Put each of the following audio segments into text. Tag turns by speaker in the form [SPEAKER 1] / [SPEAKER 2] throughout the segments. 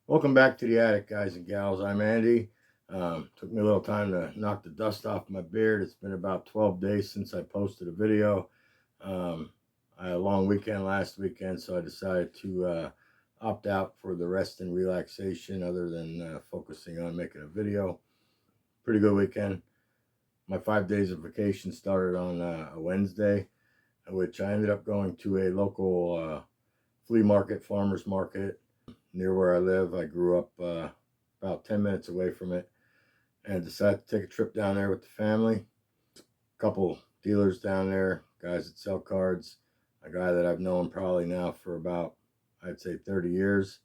[SPEAKER 1] Welcome back to the attic, guys and gals. I'm Andy. Took me a little time to knock the dust off my beard. It's been about 12 days since I posted a video. I had a long weekend last weekend, so I decided to opt out for the rest and relaxation other than focusing on making a video. Pretty good weekend. My 5 days of vacation started on a Wednesday, which I ended up going to a local flea market, farmer's market, near where I live. I grew up about 10 minutes away from it and decided to take a trip down there with the family. A couple dealers down there, guys that sell cards, a guy that I've known probably now for about, I'd say 30 years.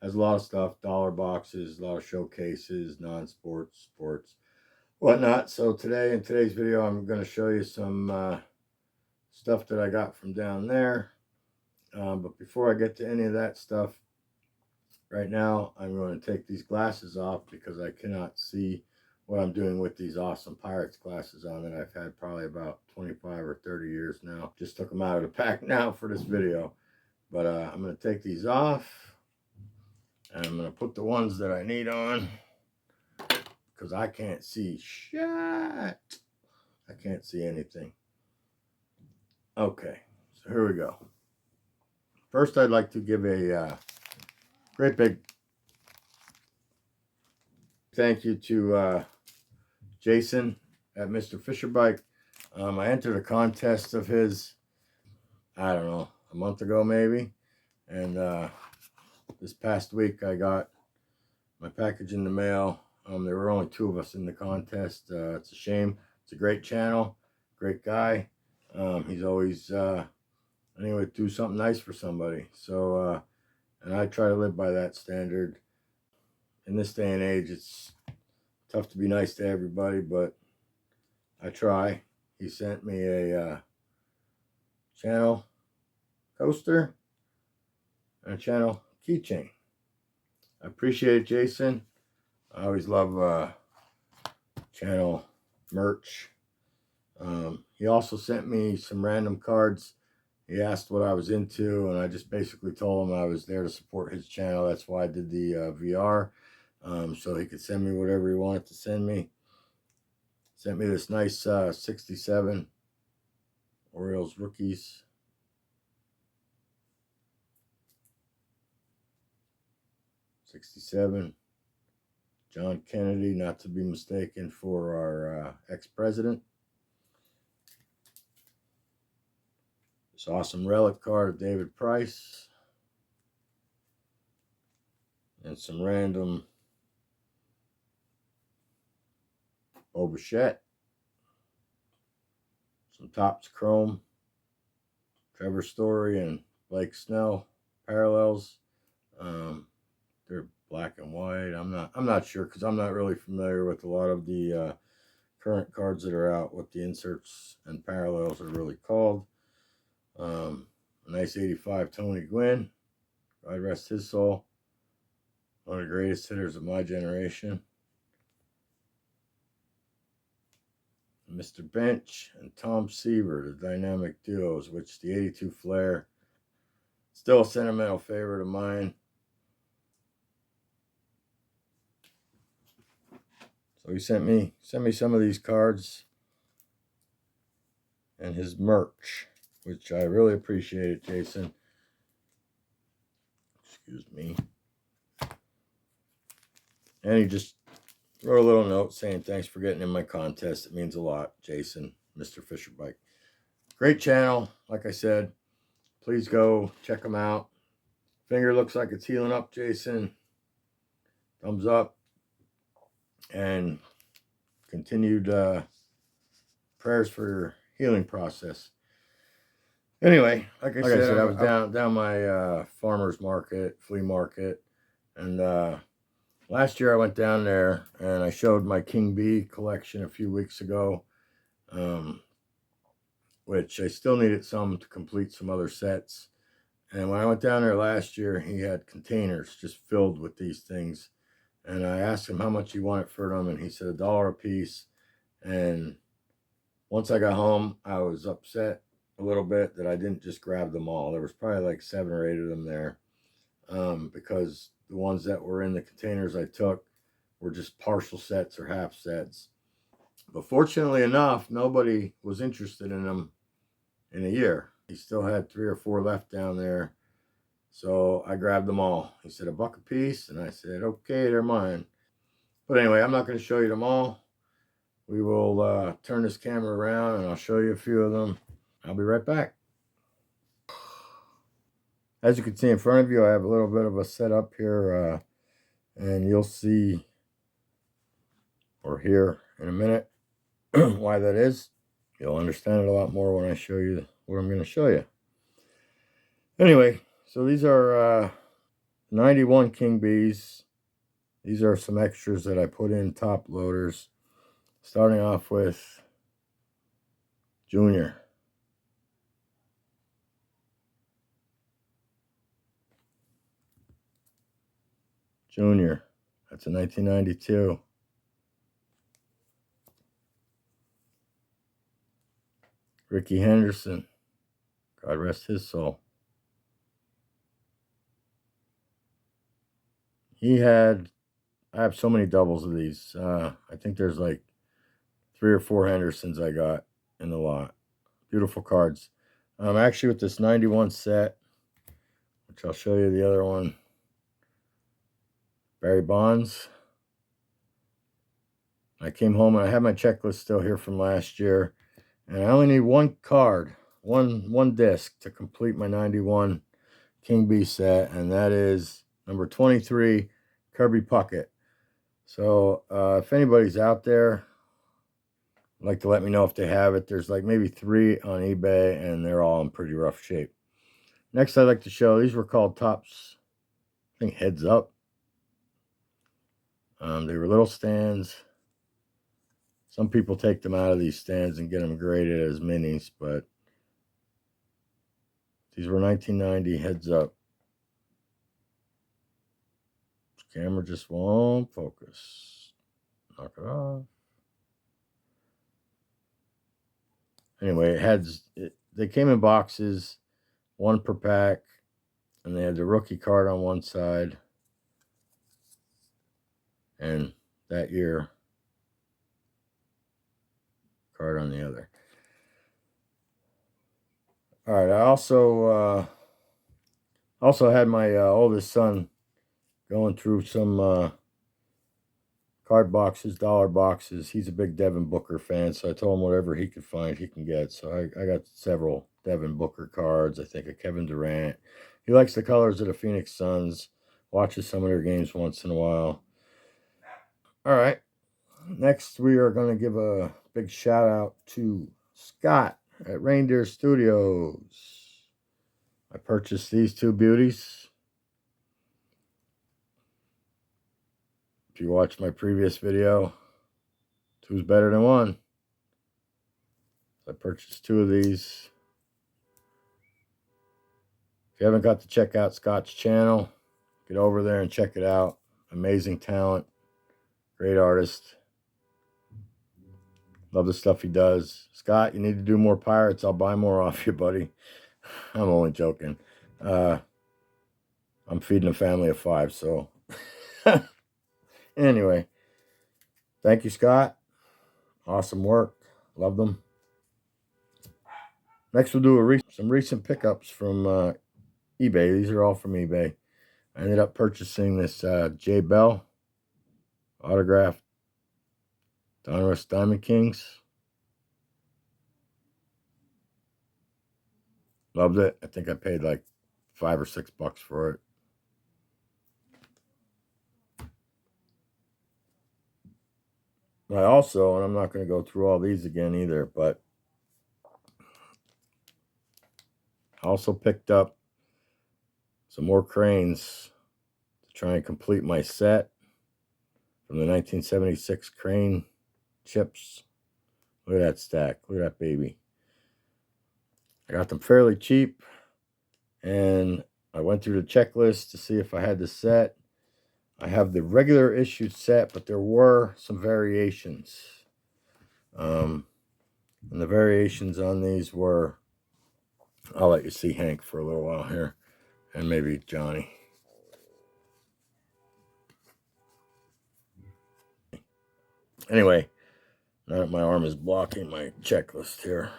[SPEAKER 1] Has a lot of stuff, dollar boxes, a lot of showcases, non-sports, sports, whatnot. So in today's video, I'm going to show you some stuff that I got from down there. But before I get to any of that stuff, right now I'm going to take these glasses off because I cannot see what I'm doing with these awesome Pirates glasses on that I've had probably about 25 or 30 years now. Just took them out of the pack now for this video. But I'm going to take these off and I'm going to put the ones that I need on because I can't see shit. I can't see anything. Okay, so here we go. First, I'd like to give a great big thank you to Jason at Mr. Fisher Bike. I entered a contest of his, I don't know, a month ago maybe. And this past week I got my package in the mail. There were only 2 of us in the contest. It's a shame. It's a great channel, great guy. He's always, anyway, do something nice for somebody. So, and I try to live by that standard. In this day and age, it's tough to be nice to everybody, but I try. He sent me a channel coaster and a channel keychain. I appreciate it, Jason. I always love channel merch. He also sent me some random cards. He asked what I was into, and I just basically told him I was there to support his channel. That's why I did the VR, so he could send me whatever he wanted to send me. Sent me this nice 67 Orioles rookies. '67 John Kennedy, not to be mistaken for our ex-president. This awesome relic card of David Price. And some random Bo Bichette. Some Topps Chrome. Trevor Story and Blake Snell parallels. They're black and white. I'm not sure because I'm not really familiar with a lot of the current cards that are out, what the inserts and parallels are really called. A nice 85 Tony Gwynn. God rest his soul. One of the greatest hitters of my generation. Mr. Bench and Tom Seaver, the dynamic duos, which the 82 Flair, still a sentimental favorite of mine. So he sent me some of these cards and his merch, which I really appreciate, Jason. Excuse me. And he just wrote a little note saying thanks for getting in my contest. It means a lot, Jason, Mr. Fisher Bike. Great channel, like I said. Please go check them out. Finger looks like it's healing up, Jason. Thumbs up. And continued prayers for your healing process. Anyway, like I said, I was down my farmer's market, flea market, and last year I went down there and I showed my King B collection a few weeks ago, which I still needed some to complete some other sets. And when I went down there last year, he had containers just filled with these things. And I asked him how much he wanted for them, and he said $1 a piece. And once I got home, I was upset a little bit that I didn't just grab them all. There was probably like 7 or 8 of them there. because the ones that were in the containers I took were just partial sets or half sets. But fortunately enough, nobody was interested in them in a year. He still had 3 or 4 left down there. So I grabbed them all. He said, $1 a piece. And I said, okay, they're mine. But anyway, I'm not going to show you them all. We will turn this camera around and I'll show you a few of them. I'll be right back. As you can see in front of you, I have a little bit of a setup here. And you'll see or hear in a minute why that is. You'll understand it a lot more when I show you what I'm going to show you. Anyway, so these are 91 King Bees. These are some extras that I put in top loaders. Starting off with Junior. Junior. That's a 1992. Ricky Henderson. God rest his soul. I have so many doubles of these. I think there's like 3 or 4 Hendersons I got in the lot. Beautiful cards. Actually, with this 91 set, which I'll show you the other one, Barry Bonds. I came home and I have my checklist still here from last year, and I only need one card, one disc to complete my 91 King Bee set, and that is number 23, Kirby Puckett. So if anybody's out there, I'd like to let me know if they have it. There's like maybe 3 on eBay, and they're all in pretty rough shape. Next, I'd like to show, these were called Topps, I think Heads Up. They were little stands. Some people take them out of these stands and get them graded as minis, but these were 1990 Heads Up. This camera just won't focus. Knock it off. Anyway, they came in boxes, 1 per pack, and they had the rookie card on one side, and that year card on the other. All right, I also had my oldest son going through some card boxes, dollar boxes. He's a big Devin Booker fan, so I told him whatever he could find, he can get. So I got several Devin Booker cards. I think a Kevin Durant. He likes the colors of the Phoenix Suns. Watches some of their games once in a while. All right. Next, we are going to give a big shout out to Scott at Reindeer Studios. I purchased these 2 beauties. If you watched my previous video, 2's better than 1. I purchased 2 of these. If you haven't got to check out Scott's channel, get over there and check it out. Amazing talent, great artist. Love the stuff he does. Scott, you need to do more pirates. I'll buy more off you, buddy. I'm only joking. I'm feeding a family of 5, so anyway, thank you, Scott. Awesome work. Love them. Next, we'll do some recent pickups from eBay. These are all from eBay. I ended up purchasing this J. Bell autographed Donruss Diamond Kings. Loved it. I think I paid like $5 or $6 for it. I also, and I'm not going to go through all these again either, but I also picked up some more cranes to try and complete my set from the 1976 crane chips. Look at that stack. Look at that baby. I got them fairly cheap, and I went through the checklist to see if I had the set. I have the regular issued set, but there were some variations. And the variations on these were, I'll let you see Hank for a little while here, and maybe Johnny. Anyway, now that my arm is blocking my checklist here.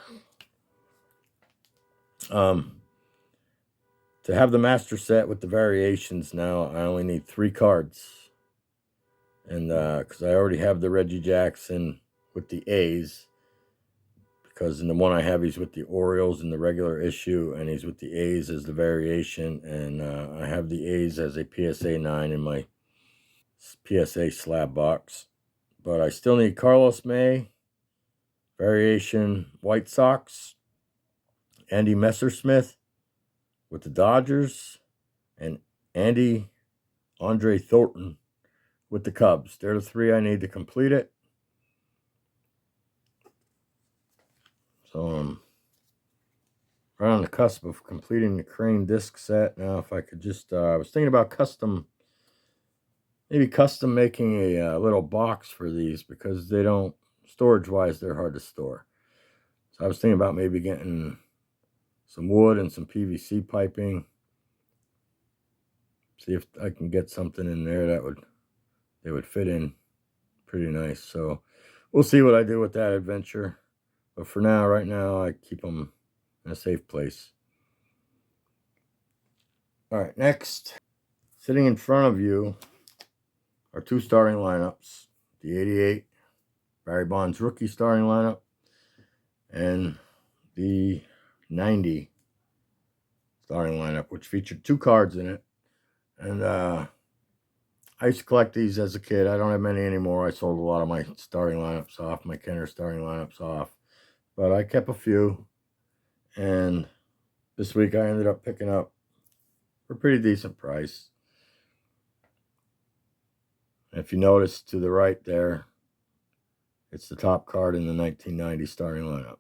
[SPEAKER 1] To have the master set with the variations now, I only need 3 cards. And because I already have the Reggie Jackson with the A's, because in the one I have, he's with the Orioles in the regular issue, and he's with the A's as the variation, and I have the A's as a PSA 9 in my PSA slab box. But I still need Carlos May, variation White Sox, Andy Messersmith with the Dodgers, and Andre Thornton with the Cubs. They're the 3 I need to complete it. So I'm right on the cusp of completing the Crane disc set. Now, if I could just, I was thinking about maybe custom making a little box for these, because they don't, storage-wise, they're hard to store. So I was thinking about maybe getting some wood and some PVC piping. See if I can get something in there that they would fit in pretty nice. So we'll see what I do with that adventure. But for now, right now, I keep them in a safe place. All right, next, sitting in front of you are 2 starting lineups. The 88 Barry Bonds rookie starting lineup and the 90 starting lineup, which featured 2 cards in it. And I used to collect these as a kid. I don't have many anymore. I sold a lot of my starting lineups off, my Kenner starting lineups off. But I kept a few. And this week I ended up picking up for a pretty decent price. If you notice to the right there, it's the top card in the 1990 starting lineup.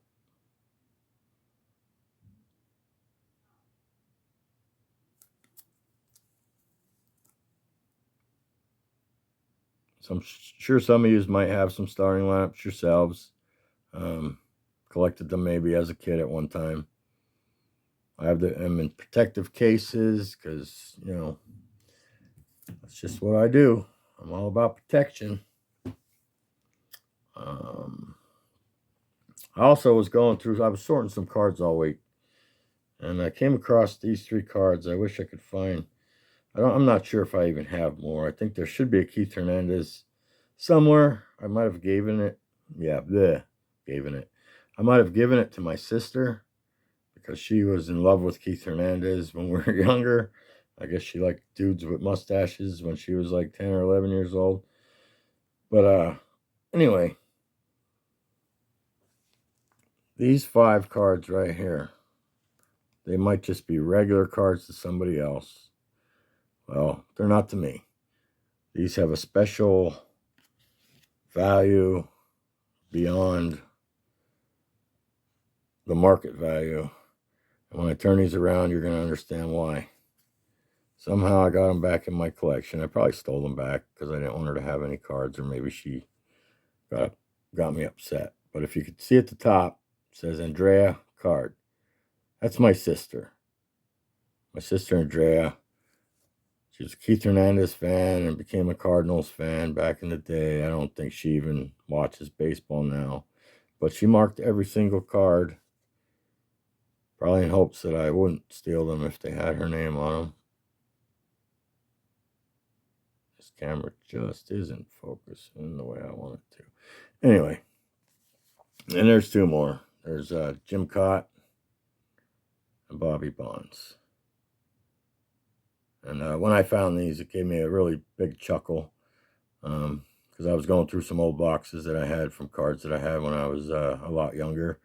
[SPEAKER 1] So I'm sure some of you might have some starting lineups yourselves. Collected them maybe as a kid at one time. I have them in protective cases because, you know, that's just what I do. I'm all about protection. I also was going through, I was sorting some cards all week, and I came across these 3 cards. I wish I could find, I'm not sure if I even have more. I think there should be a Keith Hernandez somewhere. I might have given it. Yeah, given it. I might have given it to my sister because she was in love with Keith Hernandez when we were younger. I guess she liked dudes with mustaches when she was like 10 or 11 years old. But anyway, these 5 cards right here, they might just be regular cards to somebody else. Well, they're not to me. These have a special value beyond the market value. And when I turn these around, you're going to understand why. Somehow I got them back in my collection. I probably stole them back because I didn't want her to have any cards, or maybe she got me upset. But if you could see at the top, it says Andrea card. That's my sister. My sister Andrea. She was a Keith Hernandez fan and became a Cardinals fan back in the day. I don't think she even watches baseball now. But she marked every single card, probably in hopes that I wouldn't steal them if they had her name on them. This camera just isn't focusing the way I want it to. Anyway, and there's 2 more. There's Jim Cott and Bobby Bonds. And when I found these, it gave me a really big chuckle, because I was going through some old boxes that I had from cards that I had when I was a lot younger.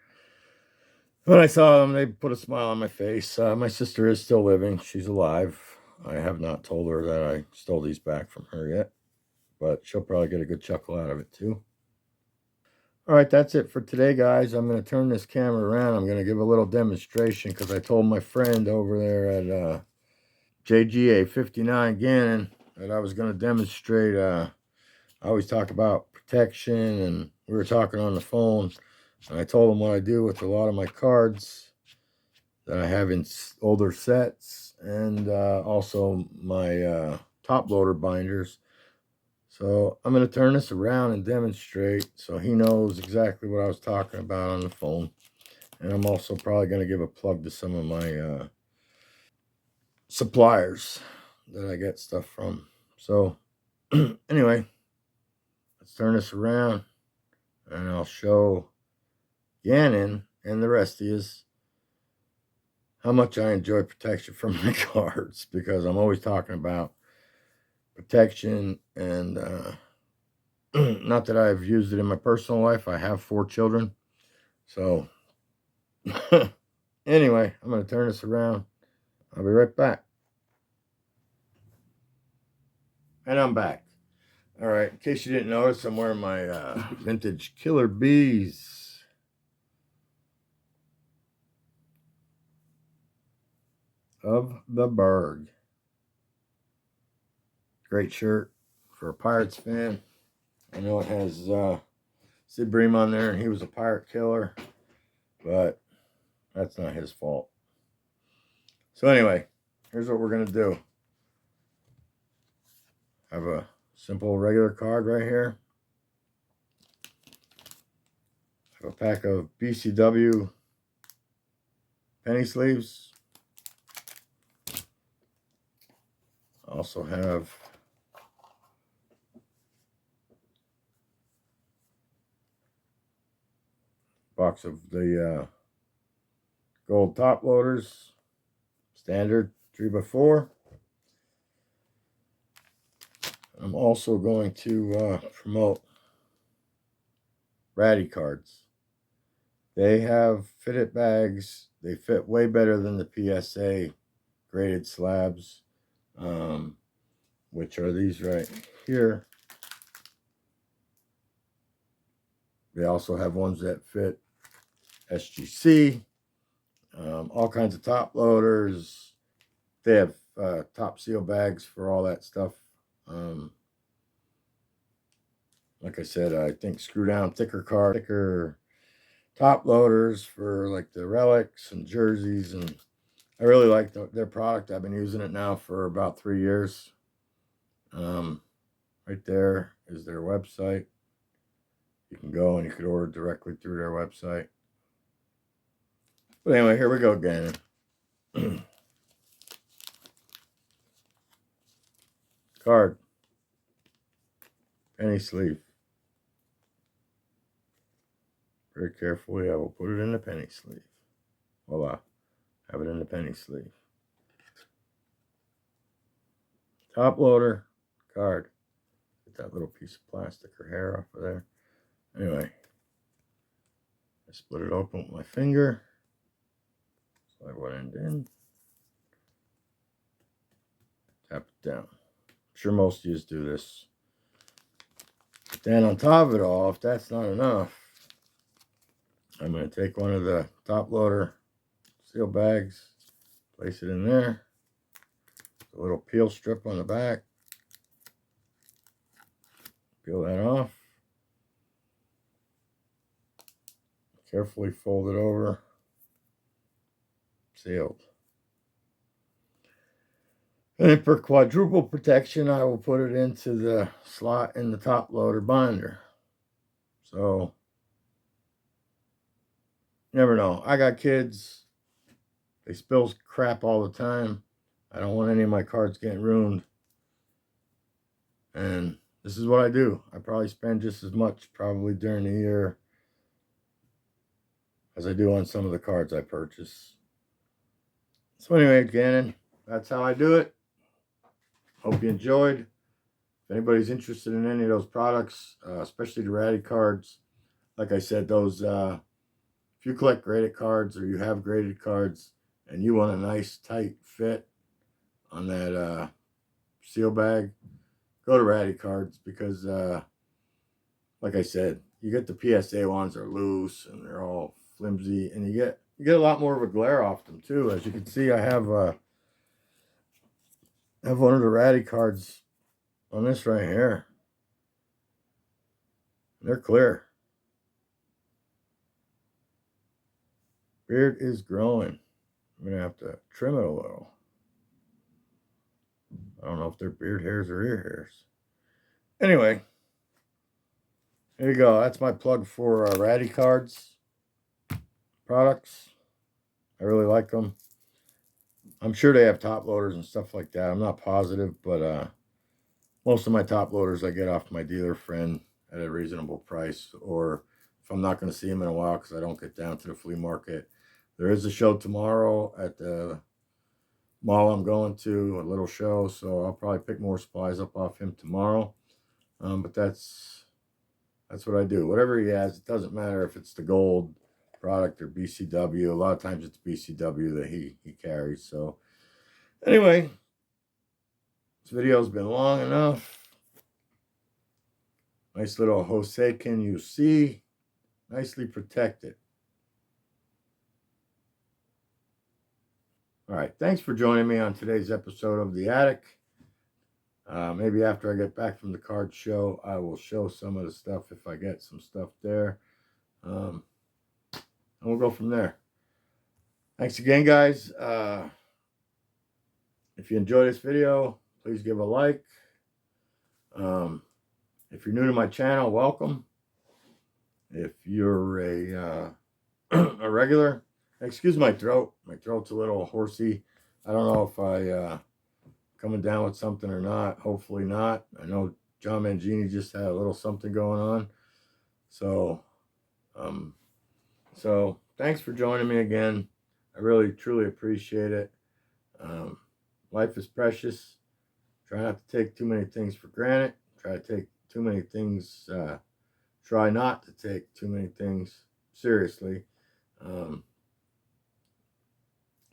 [SPEAKER 1] When I saw them, they put a smile on my face. My sister is still living. She's alive. I have not told her that I stole these back from her yet, but she'll probably get a good chuckle out of it too. All right, that's it for today, guys. I'm going to turn this camera around. I'm going to give a little demonstration because I told my friend over there at JGA 59 Gannon that I was going to demonstrate. I always talk about protection, and we were talking on the phone, and I told him what I do with a lot of my cards that I have in older sets, and also my top loader binders. So I'm going to turn this around and demonstrate so he knows exactly what I was talking about on the phone. And I'm also probably going to give a plug to some of my suppliers that I get stuff from. So anyway, let's turn this around and I'll show Gannon and the rest of you how much I enjoy protection from my cards, because I'm always talking about protection. And not that I've used it in my personal life. I have 4 children. So anyway, I'm going to turn this around. I'll be right back. And I'm back. All right, in case you didn't notice, I'm wearing my vintage Killer Bees of the Berg. Great shirt for a Pirates fan. I know it has Sid Bream on there, and he was a pirate killer, but that's not his fault. So anyway, here's what we're going to do. I have a simple regular card right here. I have a pack of BCW penny sleeves. I also have a box of the gold top loaders, standard 3x4. I'm also going to promote Ratty cards. They have fitted bags. They fit way better than the PSA graded slabs, which are these right here. They also have ones that fit SGC, all kinds of top loaders. They have top seal bags for all that stuff. Like I said, I think screw down thicker top loaders for like the relics and jerseys, and I really like their product. I've been using it now for about 3 years. Right there is their website. You can go and you could order directly through their website. But anyway, here we go again. Card, penny sleeve. Very carefully, I will put it in the penny sleeve. Voila, have it in the penny sleeve. Top loader, card. Get that little piece of plastic or hair off of there. Anyway, I split it open with my finger. Slide one end in. Tap it down. I'm sure most of you do this. But then on top of it all, if that's not enough, I'm going to take one of the top loader seal bags, place it in there. A little peel strip on the back. Peel that off. Carefully fold it over. Sealed. And for quadruple protection, I will put it into the slot in the top loader binder. So, never know. I got kids. They spill crap all the time. I don't want any of my cards getting ruined. And this is what I do. I probably spend just as much probably during the year as I do on some of the cards I purchase. So anyway, Gannon, that's how I do it. Hope you enjoyed. If anybody's interested in any of those products, especially the Ratty cards, like I said, those if you collect graded cards or you have graded cards and you want a nice tight fit on that seal bag, go to Ratty cards, because like I said, you get the PSA ones are loose and they're all flimsy, and you get a lot more of a glare off them too. As you can see, I have one of the Ratty cards on this right here. They're clear. Beard is growing. I'm gonna have to trim it a little. I don't know if they're beard hairs or ear hairs. Anyway, there you go. That's my plug for Ratty Cards products. I really like them. I'm sure they have top loaders and stuff like that. I'm not positive, but most of my top loaders I get off my dealer friend at a reasonable price, or if I'm not going to see him in a while because I don't get down to the flea market. There is a show tomorrow at the mall I'm going to, a little show, so I'll probably pick more supplies up off him tomorrow. But that's what I do. Whatever he has, it doesn't matter if it's the gold product or BCW. A lot of times it's BCW that he carries. So anyway, this video's been long enough. Nice little Jose, can you see? Nicely protected. All right, thanks for joining me on today's episode of The Attic. Maybe after I get back from the card show, I will show some of the stuff if I get some stuff there. And we'll go from there. Thanks again, guys. If you enjoyed this video, please give a like. If you're new to my channel, welcome. If you're a a regular, excuse my throat. My throat's a little horsey. I don't know if I coming down with something or not. Hopefully not. I know John Mangini just had a little something going on. So thanks for joining me again. I really truly appreciate it. Life is precious. Try not to take too many things for granted. Try to take too many things. Try not to take too many things seriously.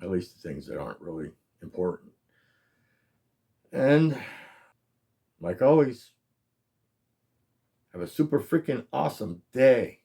[SPEAKER 1] At least the things that aren't really important. And like always, have a super freaking awesome day.